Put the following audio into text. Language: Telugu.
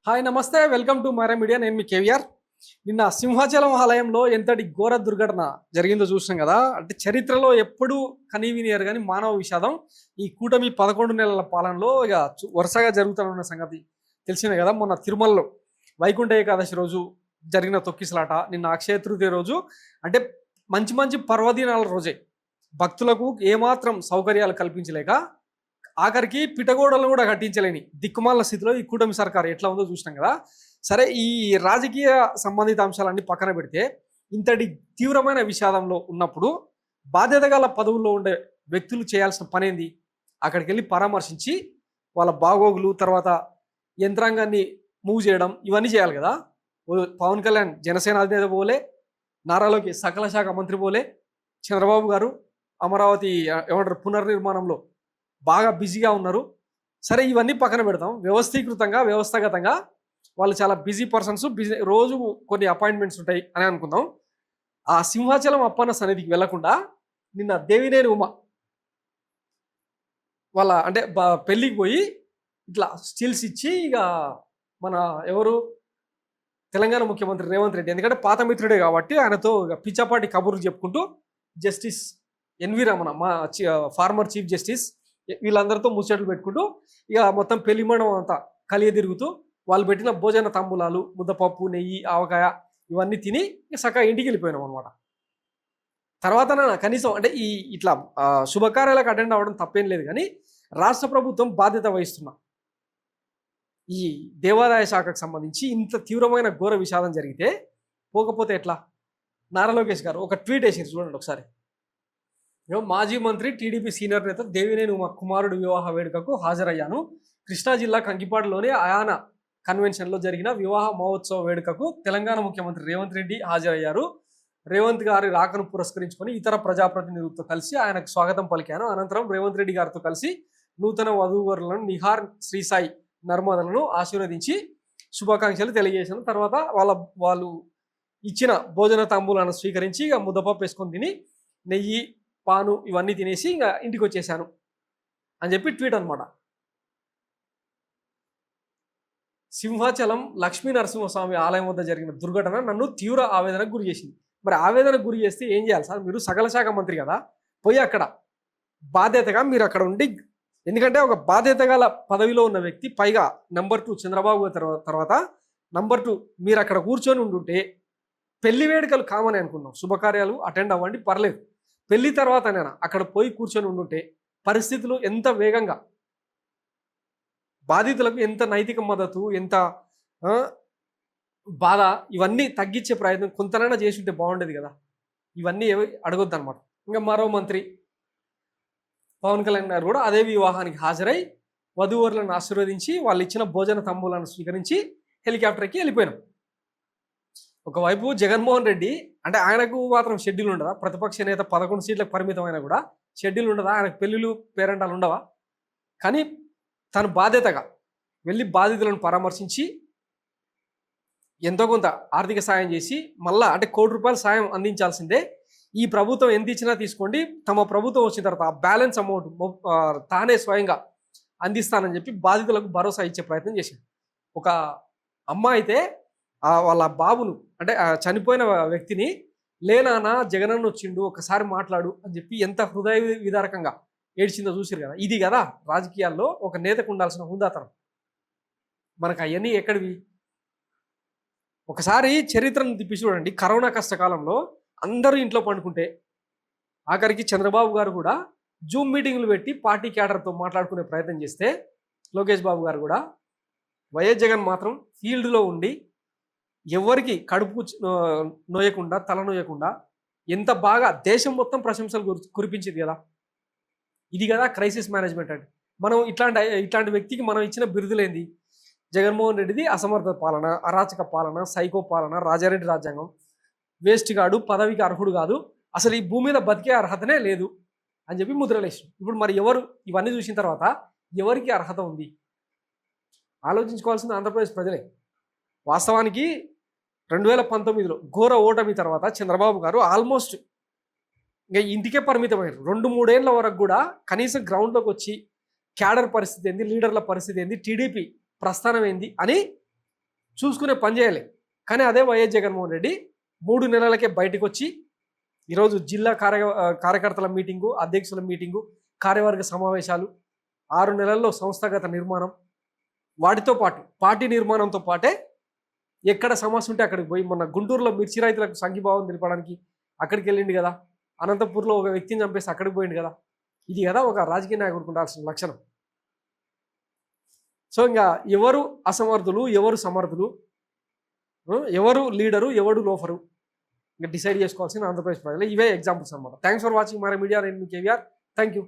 హాయ్ నమస్తే వెల్కమ్ టు మైరా మీడియా. నేను మీ కేవీఆర్. నిన్న సింహాచలం ఆలయంలో ఎంతటి ఘోర దుర్ఘటన జరిగిందో చూసినాం కదా. అంటే చరిత్రలో ఎప్పుడూ కనీవినియర్ కానీ మానవ విషాదం ఈ కూటమి 11 నెలల పాలనలో ఇక వరుసగా జరుగుతున్న సంగతి తెలిసిందే కదా. మొన్న తిరుమలలో వైకుంఠ ఏకాదశి రోజు జరిగిన తొక్కిసలాట, నిన్న అక్షయ తృతీయ రోజు, అంటే మంచి మంచి పర్వదినాల రోజే భక్తులకు ఏమాత్రం సౌకర్యాలు కల్పించలేక ఆఖరికి పిటగోడలను కూడా కట్టించలేని దిక్కుమాల స్థితిలో ఈ కూటమి సర్కారు ఎట్లా ఉందో చూసినాం కదా. సరే, ఈ రాజకీయ సంబంధిత అంశాలన్నీ పక్కన పెడితే ఇంతటి తీవ్రమైన విషాదంలో ఉన్నప్పుడు బాధ్యత గల పదవుల్లో ఉండే వ్యక్తులు చేయాల్సిన పనేంది? అక్కడికి వెళ్ళి పరామర్శించి వాళ్ళ బాగోగులు, తర్వాత యంత్రాంగాన్ని మూవ్ చేయడం, ఇవన్నీ చేయాలి కదా. పవన్ కళ్యాణ్ జనసేన అధినేత పోలే, నారా లోకేష్ సకల శాఖ మంత్రి పోలే, చంద్రబాబు గారు అమరావతి ఏమంటారు పునర్నిర్మాణంలో బాగా బిజీగా ఉన్నారు. సరే, ఇవన్నీ పక్కన పెడతాం. వ్యవస్థీకృతంగా వ్యవస్థాగతంగా వాళ్ళు చాలా బిజీ పర్సన్స్, రోజు కొన్ని అపాయింట్మెంట్స్ ఉంటాయి అని అనుకుందాం. ఆ సింహాచలం అప్పన్న సన్నిధికి వెళ్లకుండా నిన్న దేవినేని ఉమ వాళ్ళ అంటే పెళ్ళికి పోయి ఇట్లా స్టిల్స్ ఇచ్చి ఇక మన ఎవరు తెలంగాణ ముఖ్యమంత్రి రేవంత్ రెడ్డి, ఎందుకంటే పాత మిత్రుడే కాబట్టి ఆయనతో పిచ్చాపాటి కబుర్లు చెప్పుకుంటూ జస్టిస్ ఎన్వి రమణ, మా ఫార్మర్ చీఫ్ జస్టిస్, వీళ్ళందరితో ముచ్చట్లు పెట్టుకుంటూ ఇక మొత్తం పెళ్లి మండపం అంతా కలియ తిరుగుతూ వాళ్ళు పెట్టిన భోజన తాంబూలాలు, ముద్దపప్పు, నెయ్యి, ఆవకాయ ఇవన్నీ తిని చక్కగా ఇంటికి వెళ్ళిపోయినాం అనమాట. తర్వాత కనీసం అంటే ఇట్లా శుభకార్యాలకు అటెండ్ అవ్వడం తప్పేం లేదు, కానీ రాష్ట్ర ప్రభుత్వం బాధ్యత వహిస్తున్నా ఈ దేవాదాయ శాఖకు సంబంధించి ఇంత తీవ్రమైన ఘోర విషాదం జరిగితే పోకపోతే ఎట్లా? నారా లోకేష్ గారు ఒక ట్వీట్ వేసారు, చూడండి ఒకసారి. మాజీ మంత్రి టీడీపీ సీనియర్ నేత దేవినేని ఉమ కుమారుడు వివాహ వేడుకకు హాజరయ్యాను. కృష్ణా జిల్లా కంకిపాడులోని అయాన కన్వెన్షన్లో జరిగిన వివాహ మహోత్సవ వేడుకకు తెలంగాణ ముఖ్యమంత్రి రేవంత్ రెడ్డి హాజరయ్యారు. రేవంత్ గారి రాకను పురస్కరించుకొని ఇతర ప్రజాప్రతినిధులతో కలిసి ఆయనకు స్వాగతం పలికాను. అనంతరం రేవంత్ రెడ్డి గారితో కలిసి నూతన వధూవరులను నిహార్, శ్రీసాయి, నర్మదలను ఆశీర్వదించి శుభాకాంక్షలు తెలియజేశాను. తర్వాత వాళ్ళు ఇచ్చిన భోజన తాంబూలాలను స్వీకరించి ఇక ముద్దపప్పు వేసుకొని తిని నెయ్యి, పాను ఇవన్నీ తినేసి ఇంకా ఇంటికి వచ్చేసాను అని చెప్పి ట్వీట్ అనమాట. సింహాచలం లక్ష్మీ నరసింహస్వామి ఆలయం వద్ద జరిగిన దుర్ఘటన నన్ను తీవ్ర ఆవేదనకు గురి చేసింది. మరి ఆవేదనకు గురి చేస్తే ఏం చేయాలి సార్? మీరు సకల శాఖ మంత్రి కదా, పోయి అక్కడ బాధ్యతగా మీరు అక్కడ ఉండి, ఎందుకంటే ఒక బాధ్యత గల పదవిలో ఉన్న వ్యక్తి, పైగా నెంబర్ 2 చంద్రబాబు తర్వాత నెంబర్ 2 మీరు అక్కడ కూర్చొని ఉండుంటే, పెళ్లి వేడుకలు కామని అనుకున్నాం, శుభకార్యాలు అటెండ్ అవ్వండి పర్లేదు, పెళ్లి తర్వాత నేను అక్కడ పోయి కూర్చొని ఉండుంటే పరిస్థితులు ఎంత వేగంగా, బాధితులకు ఎంత నైతిక మద్దతు, ఎంత బాధ, ఇవన్నీ తగ్గించే ప్రయత్నం కొంతనైనా చేసి ఉంటే బాగుండేది కదా. ఇవన్నీ అడగొద్దు అనమాట. ఇంకా మరో మంత్రి పవన్ కళ్యాణ్ గారు కూడా అదే వివాహానికి హాజరై వధూవరులను ఆశీర్వదించి వాళ్ళు ఇచ్చిన భోజన తంబూలను స్వీకరించి హెలికాప్టర్కి వెళ్ళిపోయినాం. ఒకవైపు జగన్మోహన్ రెడ్డి, అంటే ఆయనకు మాత్రం షెడ్యూల్ ఉండదా? ప్రతిపక్ష నేత 11 సీట్లకు పరిమితం అయినా కూడా షెడ్యూల్ ఉండదా? ఆయనకు పెళ్ళిళ్ళు, పేరెంటాలు ఉండవా? కానీ తను బాధ్యతగా వెళ్ళి బాధితులను పరామర్శించి ఎంతో కొంత ఆర్థిక సాయం చేసి, మళ్ళా అంటే ₹1 సాయం అందించాల్సిందే. ఈ ప్రభుత్వం ఎంత ఇచ్చినా తీసుకోండి, తమ ప్రభుత్వం వచ్చిన తర్వాత ఆ బ్యాలెన్స్ అమౌంట్ తానే స్వయంగా అందిస్తానని చెప్పి బాధితులకు భరోసా ఇచ్చే ప్రయత్నం చేశాడు. ఒక అమ్మ అయితే వాళ్ళ బాబును, అంటే చనిపోయిన వ్యక్తిని, లేనానా జగనన్న వచ్చిండు ఒకసారి మాట్లాడు అని చెప్పి ఎంత హృదయ విదారకంగా ఏడ్చిందో చూసారు కదా. ఇది కదా రాజకీయాల్లో ఒక నేతకు ఉండాల్సిన హుందాతనం. మనకు అవన్నీ ఎక్కడివి? ఒకసారి చరిత్రను తిప్పి చూడండి. కరోనా కష్టకాలంలో అందరూ ఇంట్లో పండుకుంటే ఆఖరికి చంద్రబాబు గారు కూడా జూమ్ మీటింగ్లు పెట్టి పార్టీ క్యాడర్తో మాట్లాడుకునే ప్రయత్నం చేస్తే, లోకేష్ బాబు గారు కూడా, వైఎస్ జగన్ మాత్రం ఫీల్డ్లో ఉండి ఎవరికి కడుపు నోయకుండా, తల నోయకుండా ఎంత బాగా దేశం మొత్తం ప్రశంసలు కురిపించింది కదా. ఇది కదా క్రైసిస్ మేనేజ్మెంట్ అంటే. మనం ఇట్లాంటి వ్యక్తికి మనం ఇచ్చిన బిరుదులేంది? జగన్మోహన్ రెడ్డిది అసమర్థ పాలన, అరాచక పాలన, సైకో పాలన, రాజారెడ్డి రాజ్యాంగం, వేస్ట్ గాడు, పదవికి అర్హుడు కాదు, అసలు ఈ భూమి మీద బతికే అర్హతనే లేదు అని చెప్పి ముద్రలేసి. ఇప్పుడు మరి ఎవరు ఇవన్నీ చూసిన తర్వాత ఎవరికి అర్హత ఉంది? ఆలోచించుకోవాల్సింది ఆంధ్రప్రదేశ్ ప్రజలే. వాస్తవానికి 2019లో ఘోర ఓటమి తర్వాత చంద్రబాబు గారు ఆల్మోస్ట్ ఇంకా ఇంటికే పరిమితమయ్యారు. 2-3 ఏళ్ల వరకు కూడా కనీసం గ్రౌండ్లోకి వచ్చి క్యాడర్ పరిస్థితి ఏంది, లీడర్ల పరిస్థితి ఏంది, టీడీపీ ప్రస్థానం ఏంది అని చూసుకునే పని చేయాలి. కానీ అదే వైఎస్ జగన్మోహన్ రెడ్డి 3 నెలలకే బయటకు వచ్చి ఈరోజు జిల్లా కార్యకర్తల మీటింగు, అధ్యక్షుల మీటింగు, కార్యవర్గ సమావేశాలు, 6 నెలల్లో సంస్థాగత నిర్మాణం, వాటితో పాటు పార్టీ నిర్మాణంతో పాటే ఎక్కడ సమస్య ఉంటే అక్కడికి పోయి, మొన్న గుంటూరులో మిర్చి రైతులకు సంఘీభావం తెలపడానికి అక్కడికి వెళ్ళిండు కదా, అనంతపూర్లో ఒక వ్యక్తిని చంపేసి అక్కడికి పోయిండు కదా. ఇది కదా ఒక రాజకీయ నాయకుడికి ఉండాల్సిన లక్షణం. సో ఇంకా ఎవరు అసమర్థులు, ఎవరు సమర్థులు, ఎవరు లీడరు, ఎవడు లోఫరు, ఇంకా డిసైడ్ చేసుకోవాల్సిన ఆంధ్రప్రదేశ్ ప్రజలు. ఇవే ఎగ్జాంపుల్స్ అనమాట. Thanks for watching my media. నేను మీ కేవీఆర్. Thank you.